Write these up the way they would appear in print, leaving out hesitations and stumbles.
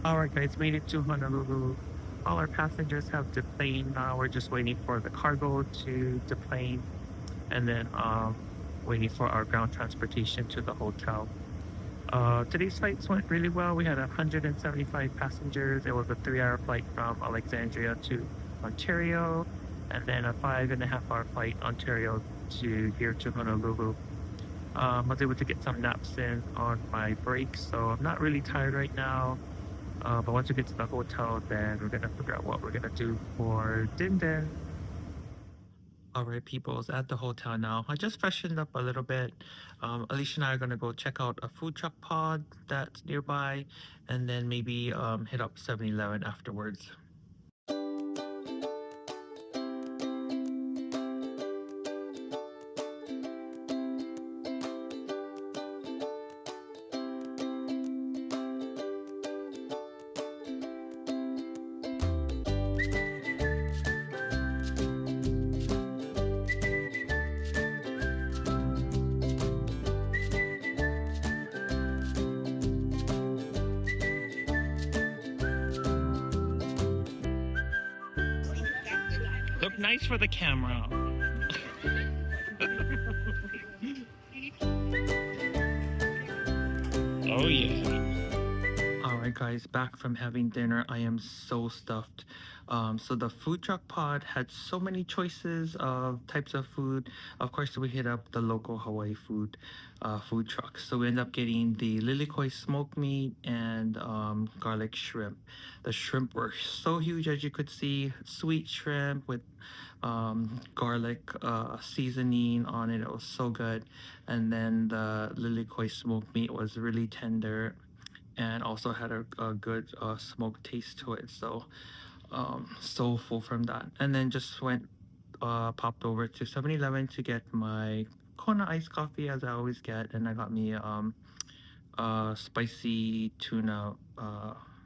All right, guys, made it to Honolulu. All our passengers have deplaned now. We're just waiting for the cargo to deplane and then waiting for our ground transportation to the hotel. Today's flights went really well. We had 175 passengers. It was a 3 hour flight from Alexandria to Ontario, and then a 5.5 hour flight Ontario to here to Honolulu. I was able to get some naps in on my break, so I'm not really tired right now. But once we get to the hotel, then we're gonna figure out what we're gonna do for dinner. All right, peoples, at the hotel now. I just freshened up a little bit. Alicia and I are gonna go check out a food truck pod that's nearby, and then maybe hit up 7-Eleven afterwards. Look nice for the camera. Oh yeah. All right, guys, back from having dinner. I am so stuffed. So the food truck pod had so many choices of types of food. Of course, we hit up the local Hawaii food trucks. So we end up getting the lilikoi smoked meat and garlic shrimp. The shrimp were so huge, as you could see, sweet shrimp with garlic seasoning on it. It was so good. And then the lilikoi smoked meat was really tender and also had a good smoke taste to it. So full from that. And then just popped over to 7-Eleven to get my Kona iced coffee as I always get. And I got me spicy tuna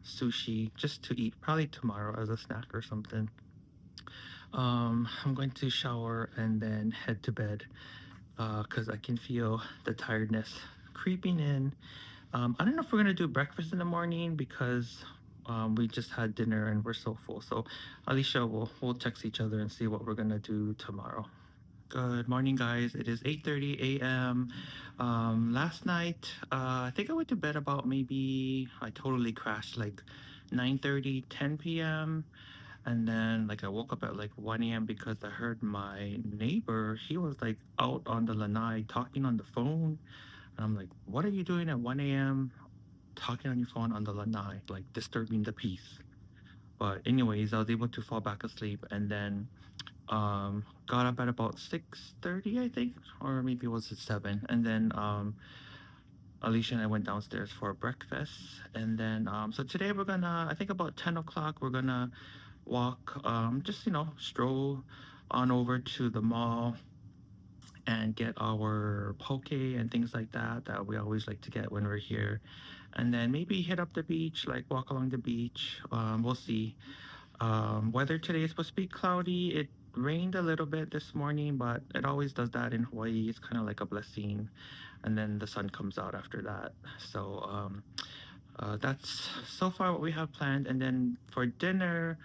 sushi just to eat probably tomorrow as a snack or something. I'm going to shower and then head to bed because I can feel the tiredness creeping in. I don't know if we're gonna do breakfast in the morning because we just had dinner and we're so full. So, Alicia, we'll text each other and see what we're gonna do tomorrow. Good morning, guys. It is 8:30 a.m. Last night, I think I went to bed about maybe I totally crashed like 9:30, 10 p.m. And then like I woke up at like 1 a.m. because I heard my neighbor, he was like out on the lanai talking on the phone. And I'm like, what are you doing at 1 a.m. talking on your phone on the lanai, like disturbing the peace? But anyways, I was able to fall back asleep and then got up at about 6:30, I think, or maybe it was at 7. And then Alicia and I went downstairs for breakfast. And then so today we're gonna, I think about 10 o'clock, we're gonna walk, just stroll on over to the mall and get our poke and things like that that we always like to get when we're here. And then maybe hit up the beach, like walk along the beach. We'll see. Weather today is supposed to be cloudy. It rained a little bit this morning, but it always does that in Hawaii. It's kind of like a blessing. And then the sun comes out after that. So that's so far what we have planned. And then for dinner,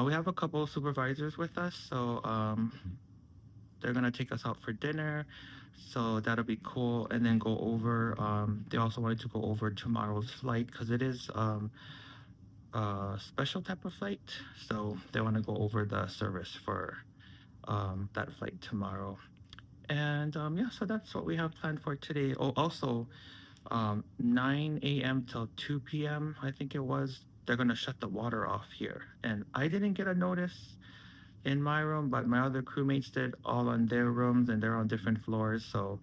we have a couple of supervisors with us. So they're gonna take us out for dinner, so that'll be cool. And then go over. They also wanted to go over tomorrow's flight because it is a special type of flight. So they want to go over the service for that flight tomorrow. And yeah, so that's what we have planned for today. Oh, also, 9 a.m. till 2 p.m. I think it was. They're gonna shut the water off here, and I didn't get a notice in my room, but my other crewmates did all on their rooms and they're on different floors. So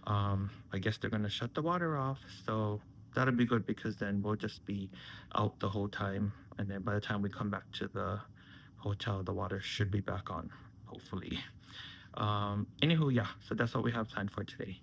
I guess they're gonna shut the water off. So that'll be good because then we'll just be out the whole time. And then by the time we come back to the hotel, the water should be back on, hopefully. Anywho, yeah, so that's what we have planned for today.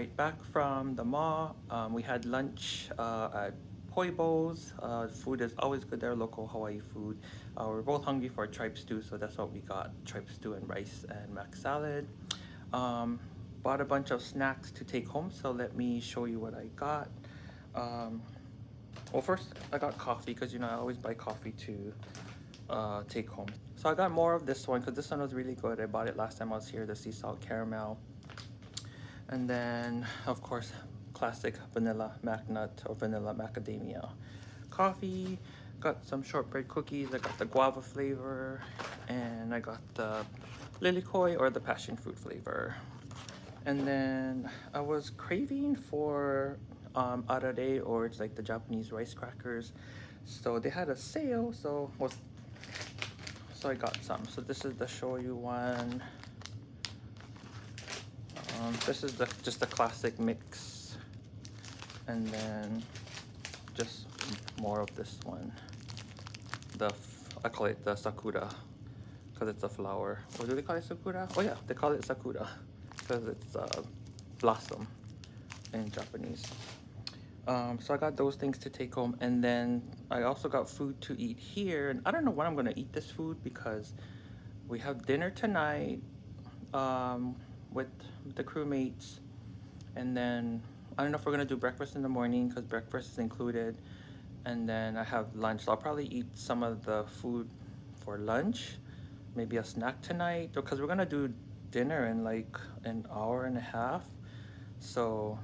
right back from the mall. We had lunch at Poi Bowls. Food is always good there, local Hawaii food. We're both hungry for tripe stew, so that's what we got: tripe stew and rice and mac salad. Um, Bought a bunch of snacks to take home, so let me show you what I got. Um, well, first I got coffee because I always buy coffee to take home. So I got more of this one because this one was really good. I bought it last time I was here, the sea salt caramel. And then, of course, classic vanilla macnut or vanilla macadamia coffee. Got some shortbread cookies. I got the guava flavor, and I got the lilikoi or the passion fruit flavor. And then I was craving for arare, or it's like the Japanese rice crackers. So they had a sale, so I got some. So this is the shoyu one. This is just the classic mix, and then just more of this one. I call it the sakura because it's a flower. Or do they call it sakura? Oh yeah, they call it sakura because it's blossom in Japanese. So I got those things to take home, and then I also got food to eat here. And I don't know when I'm gonna eat this food because we have dinner tonight with the crewmates, and then I don't know if we're gonna do breakfast in the morning because breakfast is included, and then I have lunch. So I'll probably eat some of the food for lunch, maybe a snack tonight, because we're gonna do dinner in like an hour and a half. So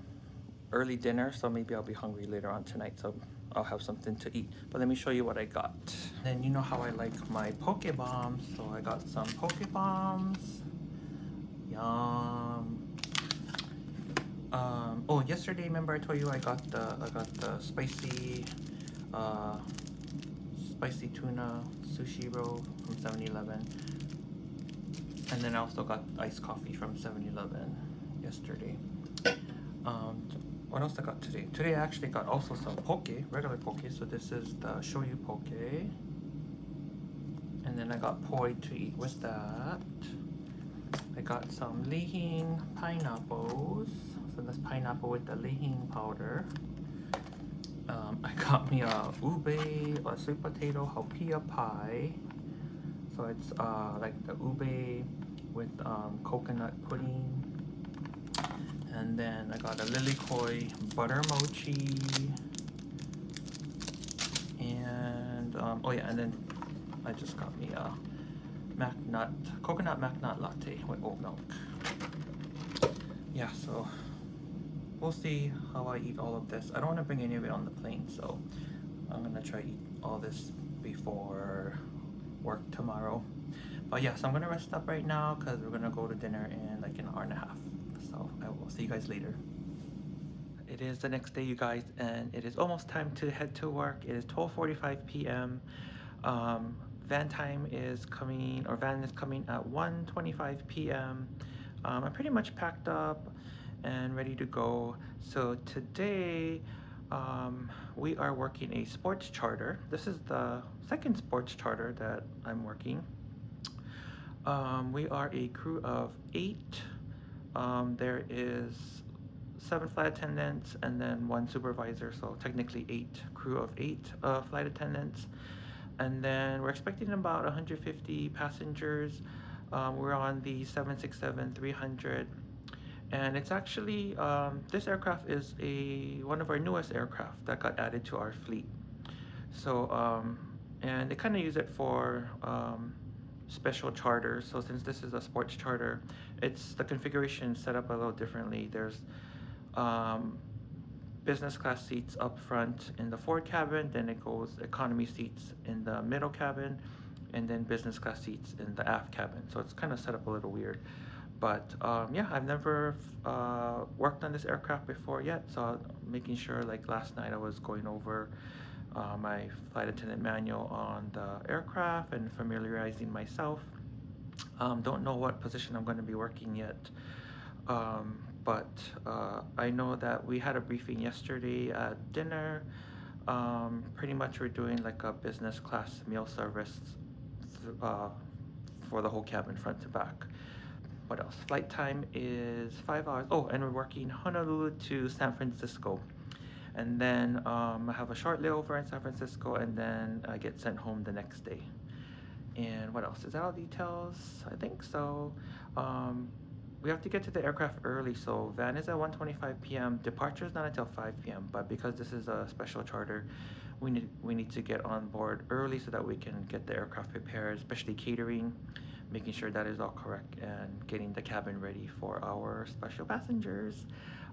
early dinner, so maybe I'll be hungry later on tonight, so I'll have something to eat. But let me show you what I got. Then you know how I like my poke bombs, so I got some poke bombs. Yum. Oh, yesterday, remember I told you I got the spicy tuna sushi roll from 7-Eleven, and then I also got iced coffee from 7-Eleven yesterday. What else I got today? Today I actually got also some poke, regular poke. So this is the shoyu poke, and then I got poi to eat with that. I got some lihing pineapples. So that's pineapple with the lihing powder. I got me a ube, a sweet potato haupia pie. So it's like the ube with coconut pudding. And then I got a lilikoi butter mochi. And oh yeah, and then I just got me a coconut macnut latte with oat milk. Yeah, so we'll see how I eat all of this. I don't want to bring any of it on the plane, so I'm gonna try to eat all this before work tomorrow. But yeah, so I'm gonna rest up right now because we're gonna go to dinner in like an hour and a half. So I will see you guys later. It is the next day, you guys, and it is almost time to head to work. It is 12:45 p.m. Van is coming at 1:25 p.m. I'm pretty much packed up and ready to go. So today we are working a sports charter. This is the second sports charter that I'm working. We are a crew of 8. There is 7 flight attendants and then 1 supervisor, so technically 8 crew of 8 flight attendants. And then we're expecting about 150 passengers. We're on the 767-300, and it's actually this aircraft is one of our newest aircraft that got added to our fleet. So and they kind of use it for special charters. So since this is a sports charter, the configuration set up a little differently. There's business class seats up front in the forward cabin, then it goes economy seats in the middle cabin, and then business class seats in the aft cabin. So it's kind of set up a little weird. But yeah, I've never worked on this aircraft before yet, so making sure, like last night I was going over my flight attendant manual on the aircraft and familiarizing myself. Don't know what position I'm going to be working yet. But I know that we had a briefing yesterday at dinner. Pretty much we're doing like a business class meal service for the whole cabin front to back. What else? Flight time is 5 hours. Oh, and we're working Honolulu to San Francisco. And then I have a short layover in San Francisco, and then I get sent home the next day. And what else? Is that all details? I think so. Um, we have to get to the aircraft early, so van is at 1:25 p.m. Departure is not until 5 p.m. But because this is a special charter, we need to get on board early so that we can get the aircraft prepared, especially catering, making sure that is all correct, and getting the cabin ready for our special passengers.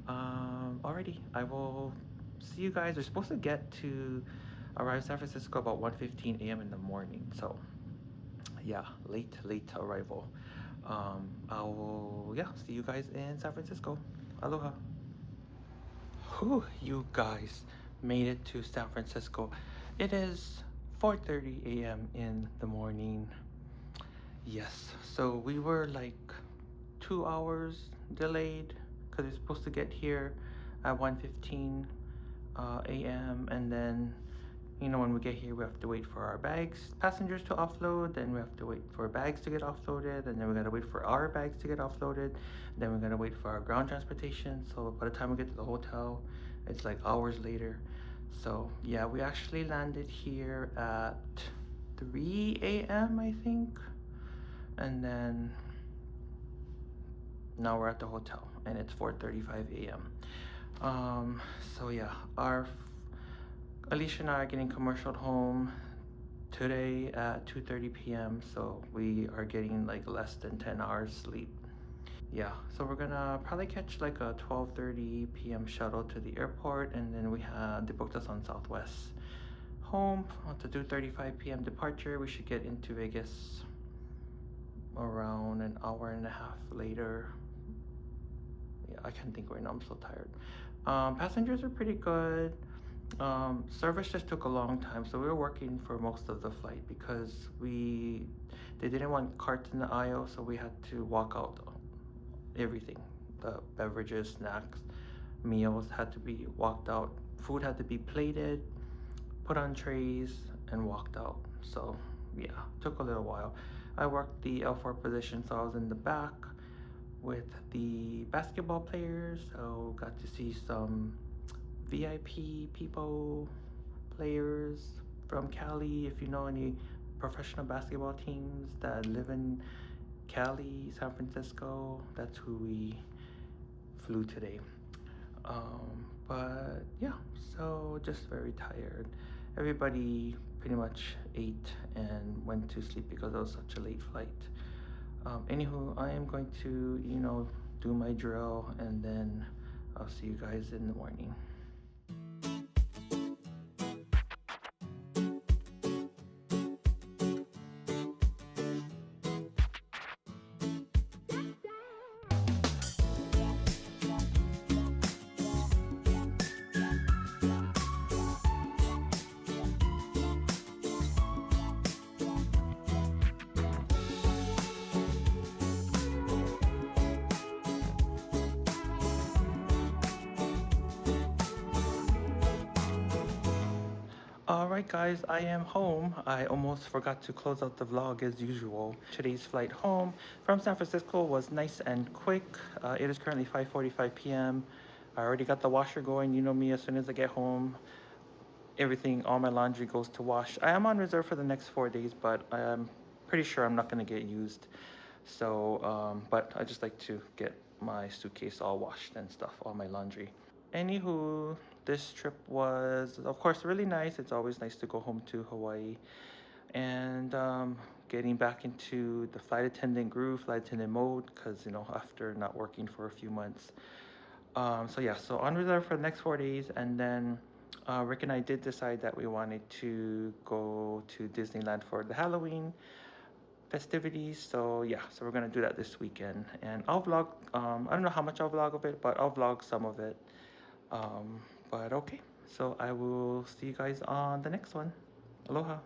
Alrighty, I will see you guys. We're supposed to get to arrive San Francisco about 1:15 a.m. in the morning. So yeah, late arrival. I will, yeah, see you guys in San Francisco. Aloha. Whew, you guys made it to San Francisco. It is 4:30 a.m. in the morning. Yes, so we were like 2 hours delayed because we're supposed to get here at 1:15 a.m. and then when we get here, we have to wait for our passengers to offload, then we have to wait for bags to get offloaded, and then we gotta wait for our bags to get offloaded, then we're gonna wait for our ground transportation. So by the time we get to the hotel, it's like hours later. So yeah, we actually landed here at 3 a.m. I think, and then now we're at the hotel, and it's 4:35 a.m. So yeah, our Alicia and I are getting commercialed home today at 2:30 p.m. So we are getting like less than 10 hours sleep. Yeah, so we're gonna probably catch like a 12:30 p.m. shuttle to the airport, and then they booked us on Southwest home to 2:35 p.m. departure. We should get into Vegas around an hour and a half later. Yeah, I can't think right now. I'm so tired. Passengers are pretty good. Service just took a long time, so we were working for most of the flight because they didn't want carts in the aisle, so we had to walk out everything. The beverages, snacks, meals had to be walked out. Food had to be plated, put on trays, and walked out. So yeah, took a little while. I worked the L4 position, so I was in the back with the basketball players, so got to see some VIP people, players from Cali. If you know any professional basketball teams that live in Cali, San Francisco, that's who we flew today. But yeah, so just very tired. Everybody pretty much ate and went to sleep because it was such a late flight. Anywho, I am going to, do my drill, and then I'll see you guys in the morning. Alright guys, I am home. I almost forgot to close out the vlog as usual. Today's flight home from San Francisco was nice and quick. It is currently 5:45 p.m. I already got the washer going. You know me, as soon as I get home, all my laundry goes to wash. I am on reserve for the next 4 days, but I'm pretty sure I'm not going to get used. So, but I just like to get my suitcase all washed and stuff, all my laundry. Anywho, this trip was, of course, really nice. It's always nice to go home to Hawaii. And getting back into the flight attendant groove, flight attendant mode, because, after not working for a few months. So yeah, so on reserve for the next 4 days. And then Rick and I did decide that we wanted to go to Disneyland for the Halloween festivities. So yeah, so we're gonna do that this weekend, and I'll vlog. I don't know how much I'll vlog of it, but I'll vlog some of it. But okay, so I will see you guys on the next one. Aloha.